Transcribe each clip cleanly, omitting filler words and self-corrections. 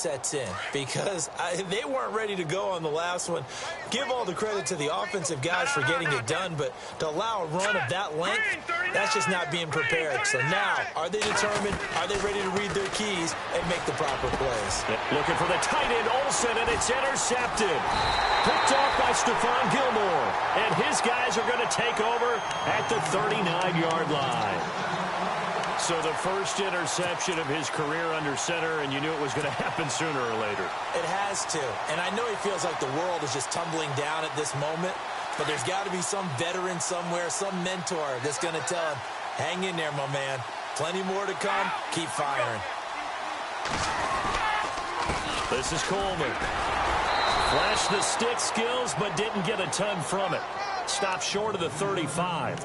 sets in because they weren't ready to go on the last one. Give all the credit to the offensive guys for getting it done, but to allow a run of that length, that's just not being prepared. So now, are they determined? Are they ready to read their keys and make the proper plays? Looking for the tight end, Olsen, and it's intercepted. Picked off by Stephon Gilmore, and his guys are going to take over at the 39-yard line. So the first interception of his career under center, and you knew it was going to happen sooner or later. It has to. And I know he feels like the world is just tumbling down at this moment, but there's got to be some veteran somewhere, some mentor that's going to tell him, hang in there, my man. Plenty more to come. Keep firing. This is Coleman. Flashed the stick skills, but didn't get a ton from it. Stopped short of the 35.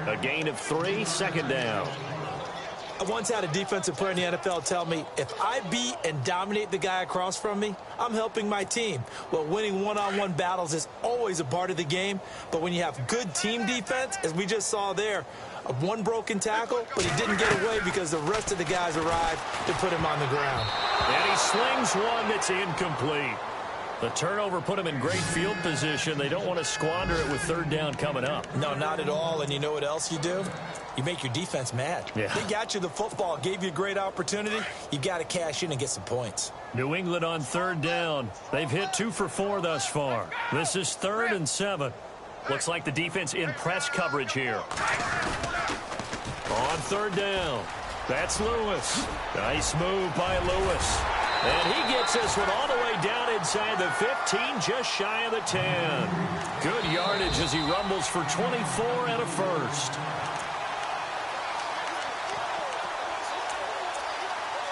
A gain of 3, second down. I once had a defensive player in the NFL tell me, if I beat and dominate the guy across from me, I'm helping my team. Well, winning one-on-one battles is always a part of the game, but when you have good team defense, as we just saw there, one broken tackle, but he didn't get away because the rest of the guys arrived to put him on the ground. And he slings one that's incomplete. The turnover put him in great field position. They don't want to squander it with third down coming up. No, not at all. And you know what else you do? You make your defense mad. Yeah. They got you the football, gave you a great opportunity. You got to cash in and get some points. New England on third down. They've hit 2 for 4 thus far. This is 3rd and 7. Looks like the defense in press coverage here. On third down. That's Lewis. Nice move by Lewis. And he gets this one all the way down inside the 15, just shy of the 10. Good yardage as he rumbles for 24 and a first.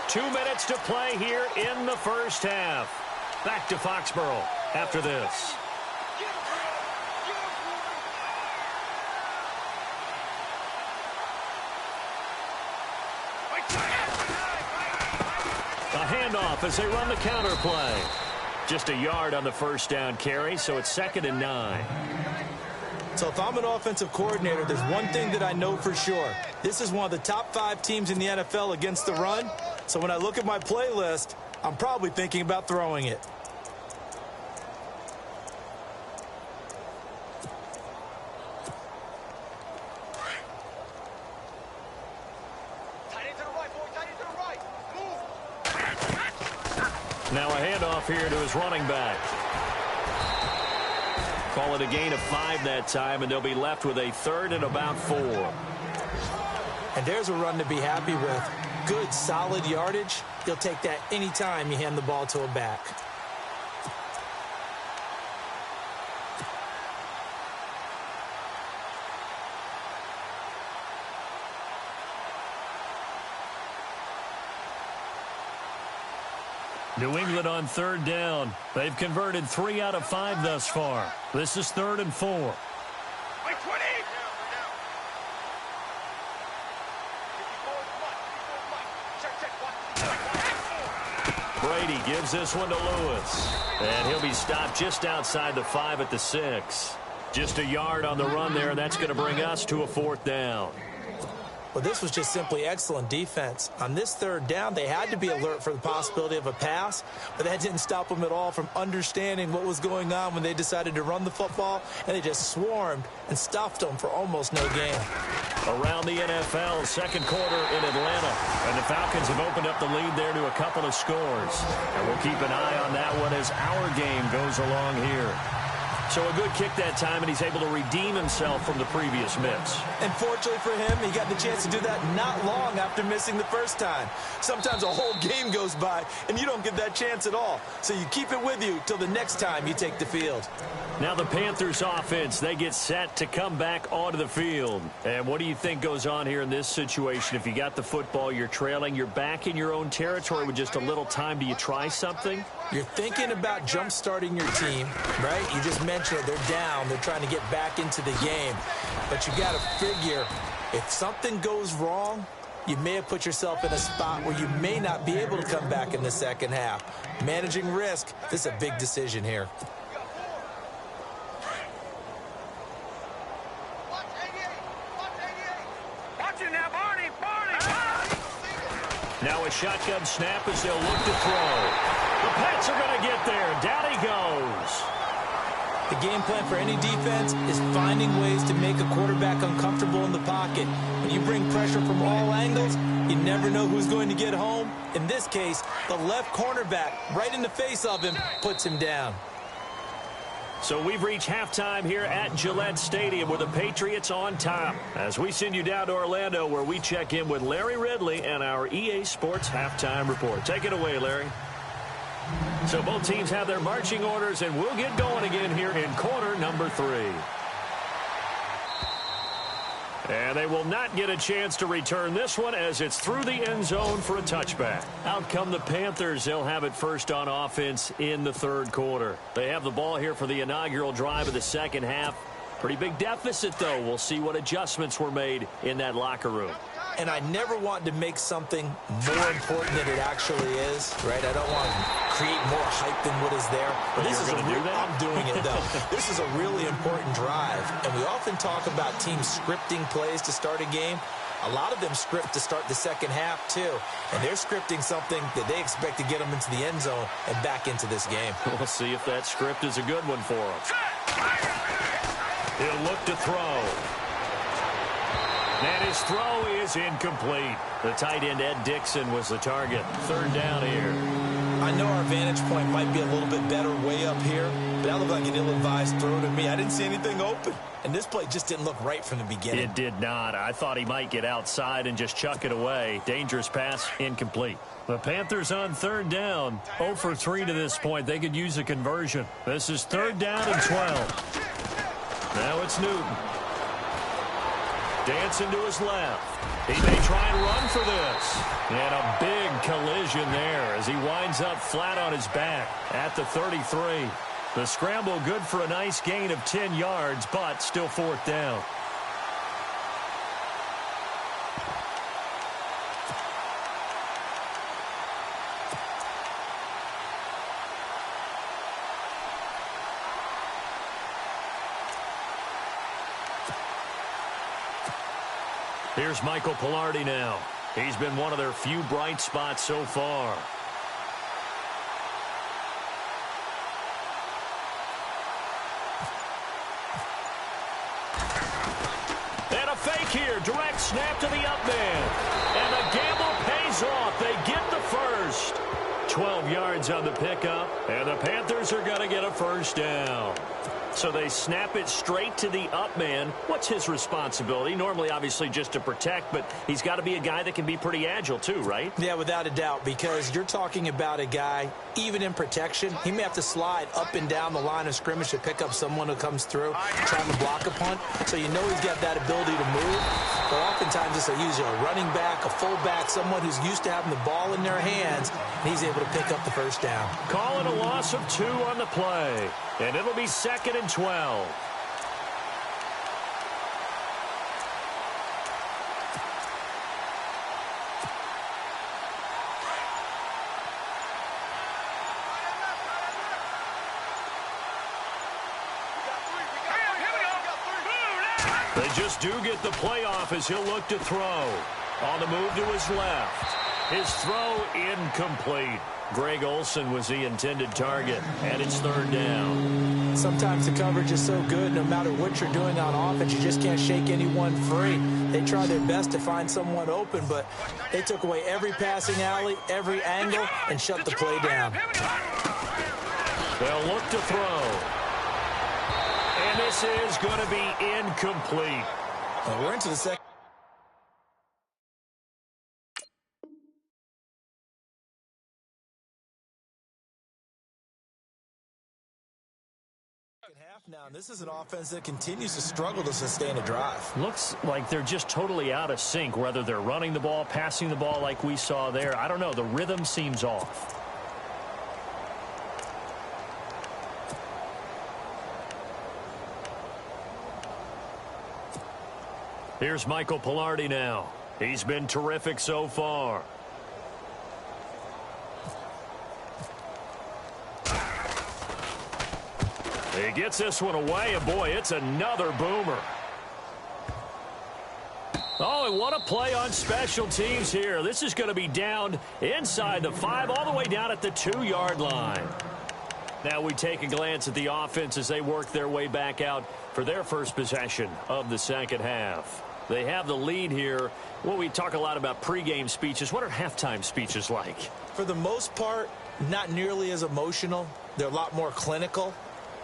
2 minutes to play here in the first half. Back to Foxborough after this. A handoff as they run the counter play. Just a yard on the first down carry, so it's 2nd and 9. So if I'm an offensive coordinator, there's one thing that I know for sure. This is one of the top 5 teams in the NFL against the run. So when I look at my playlist, I'm probably thinking about throwing it. Now a handoff here to his running back. Call it a gain of 5 that time, and they'll be left with a 3rd and about 4. And there's a run to be happy with. Good, solid yardage. You'll take that anytime you hand the ball to a back. New England on third down. They've converted 3 out of 5 thus far. This is 3rd and 4. Brady gives this one to Lewis. And he'll be stopped just outside the 5 at the 6. Just a yard on the run there, and that's going to bring us to a 4th down. Well, this was just simply excellent defense. On this third down, they had to be alert for the possibility of a pass, but that didn't stop them at all from understanding what was going on when they decided to run the football, and they just swarmed and stuffed them for almost no gain. Around the NFL, second quarter in Atlanta, and the Falcons have opened up the lead there to a couple of scores. And we'll keep an eye on that one as our game goes along here. So a good kick that time, and he's able to redeem himself from the previous miss. And fortunately for him, he got the chance to do that not long after missing the first time. Sometimes a whole game goes by, and you don't get that chance at all. So you keep it with you till the next time you take the field. Now the Panthers offense, they get set to come back onto the field. And what do you think goes on here in this situation? If you got the football, you're trailing, you're back in your own territory with just a little time. Do you try something? You're thinking about jump-starting your team, right? You just mentioned it. They're down. They're trying to get back into the game. But you got to figure, if something goes wrong, you may have put yourself in a spot where you may not be able to come back in the second half. Managing risk, this is a big decision here. Now a shotgun snap as they'll look to throw. The game plan for any defense is finding ways to make a quarterback uncomfortable in the pocket. When you bring pressure from all angles, you never know who's going to get home. In this case, the left cornerback, right in the face of him, puts him down. So we've reached halftime here at Gillette Stadium with the Patriots on top. As we send you down to Orlando, where we check in with Larry Ridley and our EA Sports Halftime Report. Take it away, Larry. So both teams have their marching orders, and we'll get going again here in quarter number 3. And they will not get a chance to return this one as it's through the end zone for a touchback. Out come the Panthers. They'll have it first on offense in the third quarter. They have the ball here for the inaugural drive of the second half. Pretty big deficit, though. We'll see what adjustments were made in that locker room. And I never want to make something more important than it actually is, right? I don't want to create more hype than what is there. But this is I'm doing it, though. This is a really important drive. And we often talk about teams scripting plays to start a game. A lot of them script to start the second half, too. And they're scripting something that they expect to get them into the end zone and back into this game. We'll see if that script is a good one for them. He'll look to throw. And his throw is incomplete. The tight end, Ed Dixon, was the target. Third down here. I know our vantage point might be a little bit better way up here, but that looked like an ill-advised throw to me. I didn't see anything open. And this play just didn't look right from the beginning. It did not. I thought he might get outside and just chuck it away. Dangerous pass, incomplete. The Panthers on third down. 0 for 3 to this point. They could use a conversion. This is third down and 12. Now it's Newton. Dancing to his left. He may try and run for this. And a big collision there as he winds up flat on his back at the 33. The scramble good for a nice gain of 10 yards, but still fourth down. Here's Michael Pilardi now. He's been one of their few bright spots so far. And a fake here. Direct snap to the up man. And the gamble pays off. They get the first. 12 yards on the pickup. And the Panthers are going to get a first down. So they snap it straight to the up man. What's his responsibility? Normally, obviously, just to protect, but he's got to be a guy that can be pretty agile too, right? Yeah, without a doubt, because you're talking about a guy, even in protection, he may have to slide up and down the line of scrimmage to pick up someone who comes through trying to block a punt. So you know he's got that ability to move. But oftentimes, it's usually a running back, a fullback, someone who's used to having the ball in their hands, and he's able to pick up the first down. Call it a loss of 2 on the play. And it'll be 2nd and 12. They just do get the playoff as he'll look to throw. On the move to his left. His throw incomplete. Greg Olsen was the intended target, and it's third down. Sometimes the coverage is so good, no matter what you're doing on offense, you just can't shake anyone free. They try their best to find someone open, but they took away every passing alley, every angle, and shut the play down. They'll look to throw. And this is going to be incomplete. Well, we're into the second half now, and this is an offense that continues to struggle to sustain a drive. Looks like they're just totally out of sync, whether they're running the ball, passing the ball like we saw there. I don't know. The rhythm seems off. Here's Michael Pilardi now. He's been terrific so far. He gets this one away, and boy, it's another boomer. Oh, and what a play on special teams here. This is going to be down inside the 5, all the way down at the 2-yard line. Now we take a glance at the offense as they work their way back out for their first possession of the second half. They have the lead here. Well, we talk a lot about pregame speeches. What are halftime speeches like? For the most part, not nearly as emotional. They're a lot more clinical.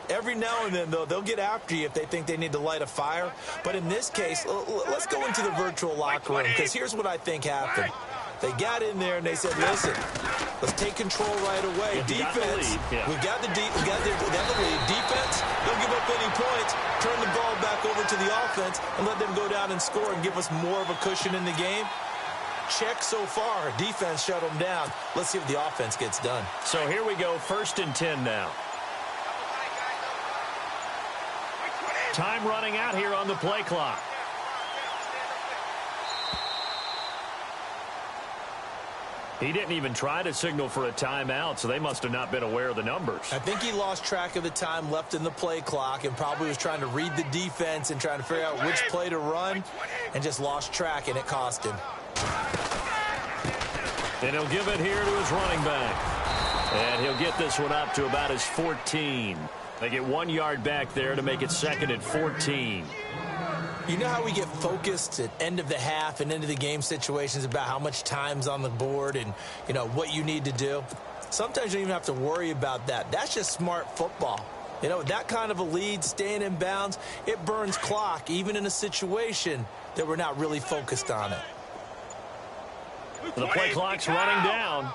Every now and then, though, they'll get after you if they think they need to light a fire. But in this case, let's go into the virtual locker room, because here's what I think happened. They got in there and they said, listen, let's take control right away. Defense, we got the lead. Defense, don't give up any points. Turn the ball back over to the offense and let them go down and score and give us more of a cushion in the game. Check so far. Defense shut them down. Let's see if the offense gets done. So here we go, 1st and 10 now. Time running out here on the play clock. He didn't even try to signal for a timeout, so they must have not been aware of the numbers. I think he lost track of the time left in the play clock and probably was trying to read the defense and trying to figure out which play to run and just lost track, and it cost him. And he'll give it here to his running back. And he'll get this one up to about his 14. They get 1 yard back there to make it 2nd and 14. You know how we get focused at end of the half and end of the game situations about how much time's on the board and, you know, what you need to do? Sometimes you don't even have to worry about that. That's just smart football. You know, that kind of a lead, staying in bounds, it burns clock, even in a situation that we're not really focused on it. The play clock's running down.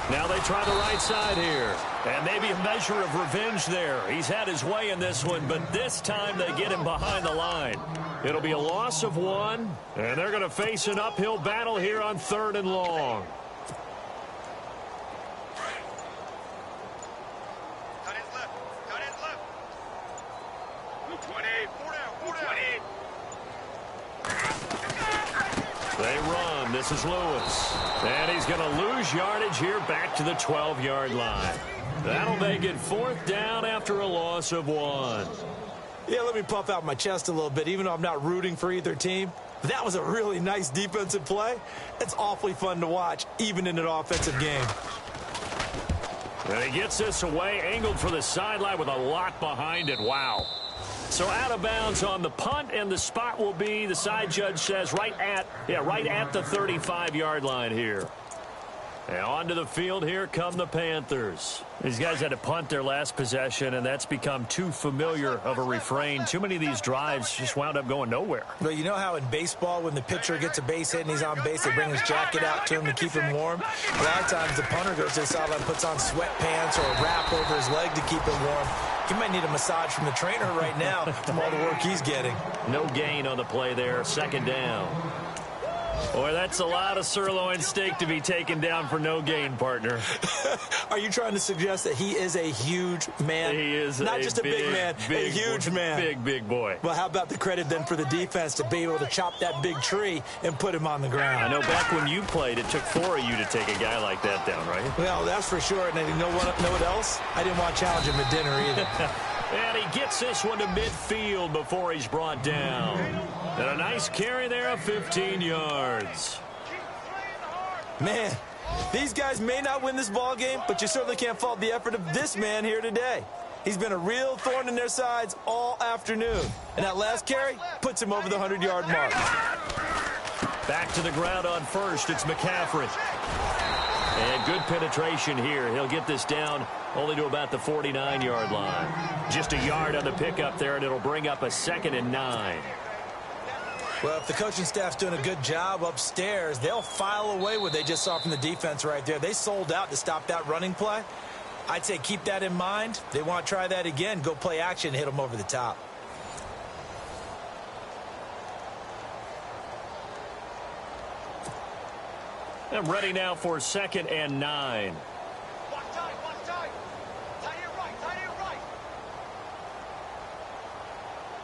Now they try the right side here. And maybe a measure of revenge there. He's had his way in this one, but this time they get him behind the line. It'll be a loss of 1, and they're going to face an uphill battle here on 3rd and long. Cut his left. Cut his left. 220. 4 down. They run. This is Lewis. And he's going to lose yardage here back to the 12-yard line. That'll make it 4th down after a loss of 1. Yeah, let me puff out my chest a little bit, even though I'm not rooting for either team. That was a really nice defensive play. It's awfully fun to watch, even in an offensive game. And he gets this away, angled for the sideline with a lot behind it. Wow. So out of bounds on the punt, and the spot will be, the side judge says, right at the 35-yard line here. And onto the field, here come the Panthers. These guys had to punt their last possession, and that's become too familiar of a refrain. Too many of these drives just wound up going nowhere. But you know how in baseball, when the pitcher gets a base hit and he's on base, they bring his jacket out to him to keep him warm? A lot of times the punter goes to the sideline, puts on sweatpants or a wrap over his leg to keep him warm. He might need a massage from the trainer right now from all the work he's getting. No gain on the play there, 2nd down. Boy, that's a lot of sirloin steak to be taken down for no gain, partner. Are you trying to suggest that he is a huge man? He is not just a big man, a huge man. Big boy. Well, how about the credit then for the defense to be able to chop that big tree and put him on the ground? I know back when you played, it took 4 of you to take a guy like that down, right? Well, that's for sure. And you know what else? I didn't want to challenge him at dinner either. And he gets this one to midfield before he's brought down. And a nice carry there of 15 yards. Man, these guys may not win this ball game, but you certainly can't fault the effort of this man here today. He's been a real thorn in their sides all afternoon. And that last carry puts him over the 100-yard mark. Back to the ground on 1st. It's McCaffrey. And good penetration here. He'll get this down only to about the 49-yard line. Just a yard on the pickup there, and it'll bring up a 2nd and 9. Well, if the coaching staff's doing a good job upstairs, they'll file away what they just saw from the defense right there. They sold out to stop that running play. I'd say keep that in mind. They want to try that again. Go play action, hit them over the top. I'm ready now for 2nd and 9. One time. Tie it right.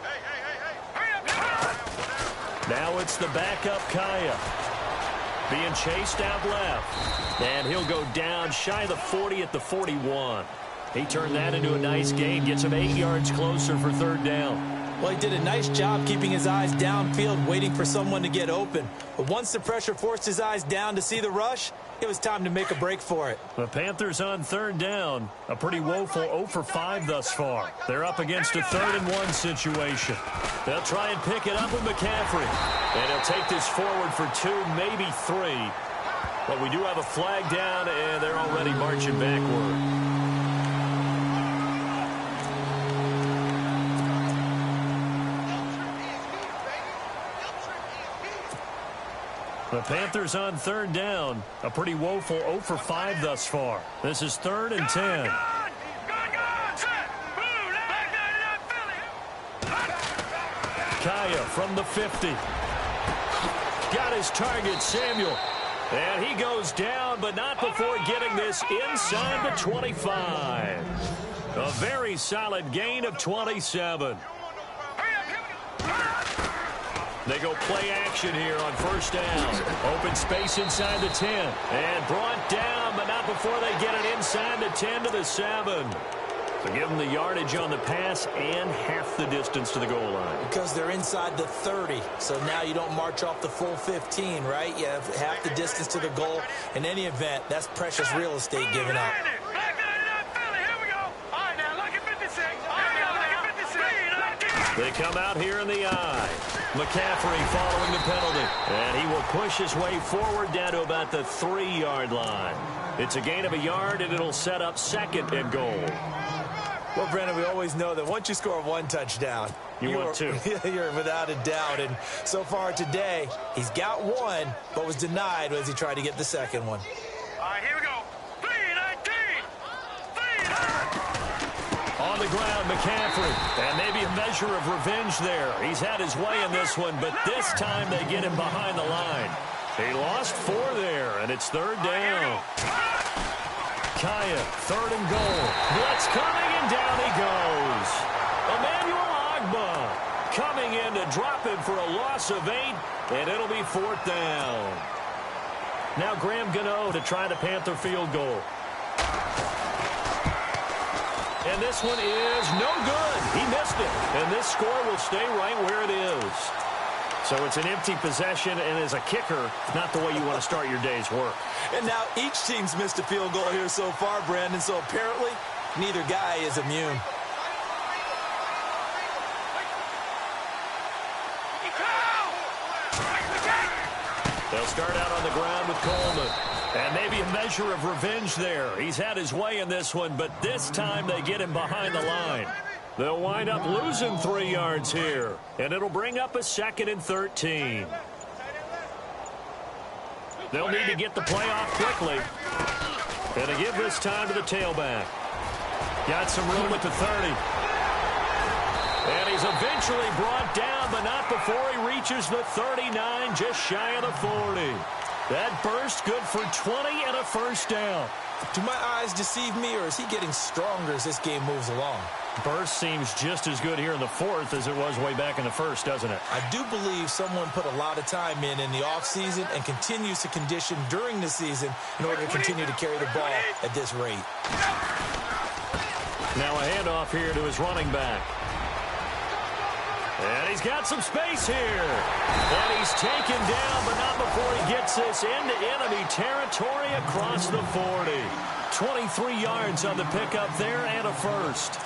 Hey. Now it's the backup Kaya. Being chased out left. And he'll go down shy of the 40 at the 41. He turned that into a nice gain. Gets him 8 yards closer for 3rd down. Well, he did a nice job keeping his eyes downfield, waiting for someone to get open. But once the pressure forced his eyes down to see the rush, It was time to make a break for it. The Panthers on third down. A pretty woeful 0 for 5 thus far. They're up against a 3rd-and-1 situation. They'll try and pick it up with McCaffrey. And he'll take this forward for 2, maybe 3. But we do have a flag down, and they're already marching backward. The Panthers on third down. A pretty woeful 0 for 5 thus far. This is 3rd and 10. Kaya from the 50. Got his target, Samuel. And he goes down, but not before getting this inside the 25. A very solid gain of 27. They go play action here on first down. Open space inside the 10. And brought down, but not before they get it inside the 10 to the 7. So give them the yardage on the pass and half the distance to the goal line. Because they're inside the 30. So now you don't march off the full 15, right? You have half the distance to the goal. In any event, that's precious real estate given up. They come out here in the eye. McCaffrey following the penalty. And he will push his way forward down to about the 3-yard line. It's a gain of a yard, and it'll set up 2nd and goal. Well, Brandon, we always know that once you score 1 touchdown, you want 2. You're without a doubt. And so far today, he's got 1, but was denied as he tried to get the 2nd one. All right, here we go. 3-19. On the ground, McCaffrey. And maybe a measure of revenge there. He's had his way in this one, but this time they get him behind the line. He lost 4 there, and it's 3rd down. Kaya, 3rd and goal. Blitz coming, and down he goes. Emmanuel Agba coming in to drop him for a loss of 8, and it'll be 4th down. Now Graham Gano to try the Panther field goal. And this one is no good. He missed it. And this score will stay right where it is. So it's an empty possession, and as a kicker, not the way you want to start your day's work. And now each team's missed a field goal here so far, Brandon, so apparently neither guy is immune. They'll start out on the ground with Coleman. And maybe a measure of revenge there. He's had his way in this one, but this time they get him behind the line. They'll wind up losing 3 yards here, and it'll bring up a 2nd and 13. They'll need to get the play off quickly. And to give this time to the tailback. Got some room at the 30. And he's eventually brought down, but not before he reaches the 39, just shy of the 40. That burst good for 20 and a 1st down. Do my eyes deceive me, or is he getting stronger as this game moves along? Burst seems just as good here in the 4th as it was way back in the 1st, doesn't it? I do believe someone put a lot of time in the offseason and continues to condition during the season in order to continue to carry the ball at this rate. Now a handoff here to his running back. And he's got some space here. And he's taken down, but not before he gets this into enemy territory across the 40. 23 yards on the pickup there and a 1st.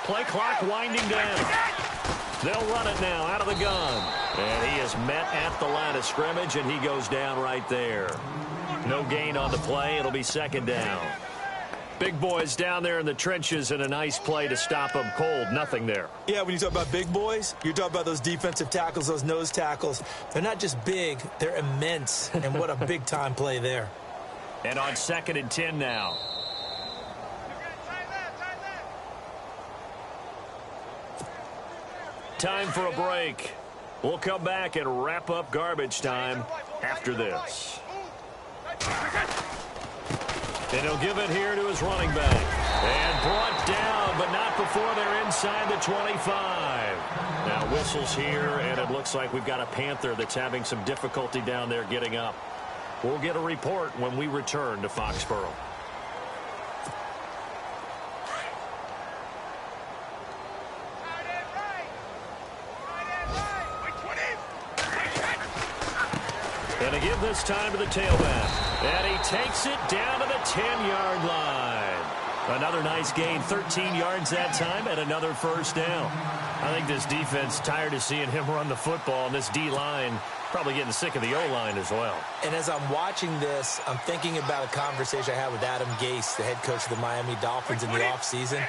Play clock winding down. They'll run it now out of the gun. And he is met at the line of scrimmage, and he goes down right there. No gain on the play. It'll be 2nd down. Big boys down there in the trenches, and a nice play to stop them cold. Nothing there. Yeah, when you talk about big boys, you're talking about those defensive tackles, those nose tackles. They're not just big, they're immense. And what a big-time play there. And on 2nd and 10 now. Time for a break. We'll come back and wrap up garbage time after this. And he'll give it here to his running back. And brought down, but not before they're inside the 25. Now whistles here, and it looks like we've got a Panther that's having some difficulty down there getting up. We'll get a report when we return to Foxborough. And to give this time to the tailback. And he takes it down to the 10-yard line. Another nice gain, 13 yards that time, and another first down. I think this defense tired of seeing him run the football, and this D-line probably getting sick of the O-line as well. And as I'm watching this, I'm thinking about a conversation I had with Adam Gase, the head coach of the Miami Dolphins in the offseason.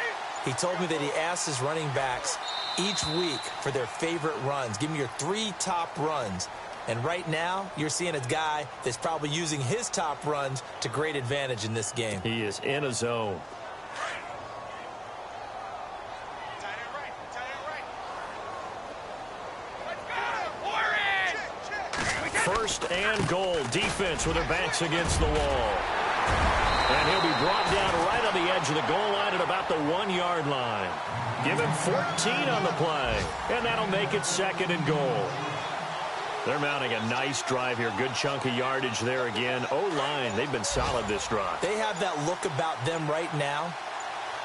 He told me that he asked his running backs each week for their favorite runs. Give me your 3 top runs. And right now, you're seeing a guy that's probably using his top runs to great advantage in this game. He is in a zone. First and goal. Defense with their backs against the wall. And he'll be brought down right on the edge of the goal line at about the 1-yard line. Give him 14 on the play. And that'll make it second and goal. They're mounting a nice drive here. Good chunk of yardage there again. O-line, they've been solid this drive. They have that look about them right now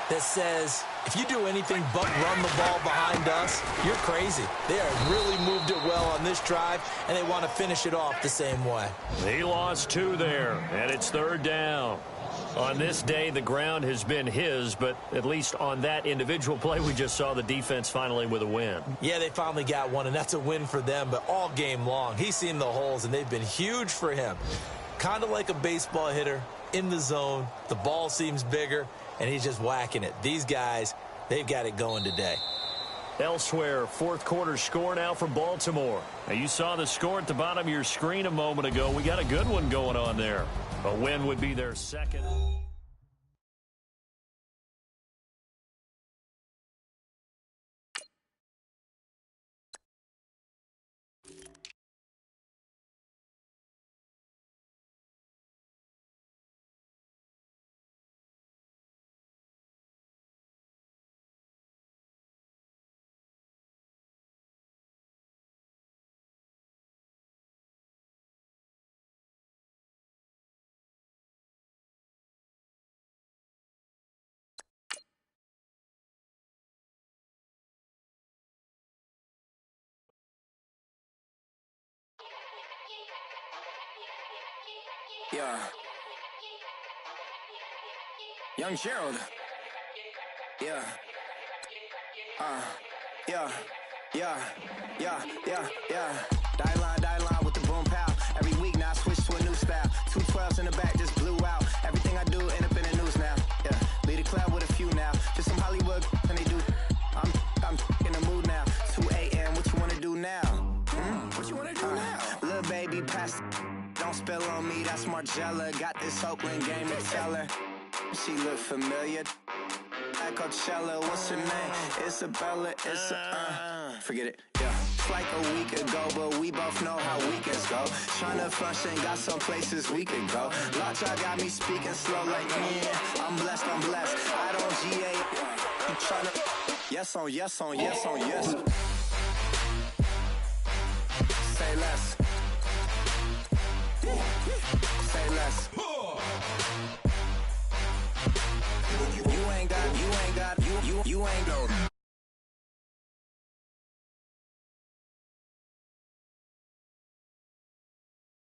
that says, if you do anything but run the ball behind us, you're crazy. They have really moved it well on this drive, and they want to finish it off the same way. He lost 2 there, and it's third down. On this day, the ground has been his, but at least on that individual play, we just saw the defense finally with a win. Yeah, they finally got one, and that's a win for them, but all game long, he's seen the holes, and they've been huge for him. Kind of like a baseball hitter in the zone. The ball seems bigger, and he's just whacking it. These guys, they've got it going today. Elsewhere, fourth quarter score now from Baltimore. Now, you saw the score at the bottom of your screen a moment ago. We got a good one going on there. A win would be their second. Yeah. Young Gerald. Yeah. Yeah. Die line with the boom pow. Every week now I switch to a new style. 212s in the back just blew out. Everything I do end up in the news now. Yeah. Lead a club with a few now. Just some Hollywood and they do. I'm in the mood now. 2 a.m. What you wanna do now? What you wanna do now? Little baby pass. Don't spill on me, that's Margella. Got this Oakland game to tell her. She look familiar. At Coachella, what's her name? Isabella, forget it, yeah. It's like a week ago, but we both know how weekends go. Tryna function, got some places we could go. Lockjaw got me speaking slow like, yeah, I'm blessed. I don't GA. You tryna, yes on yes.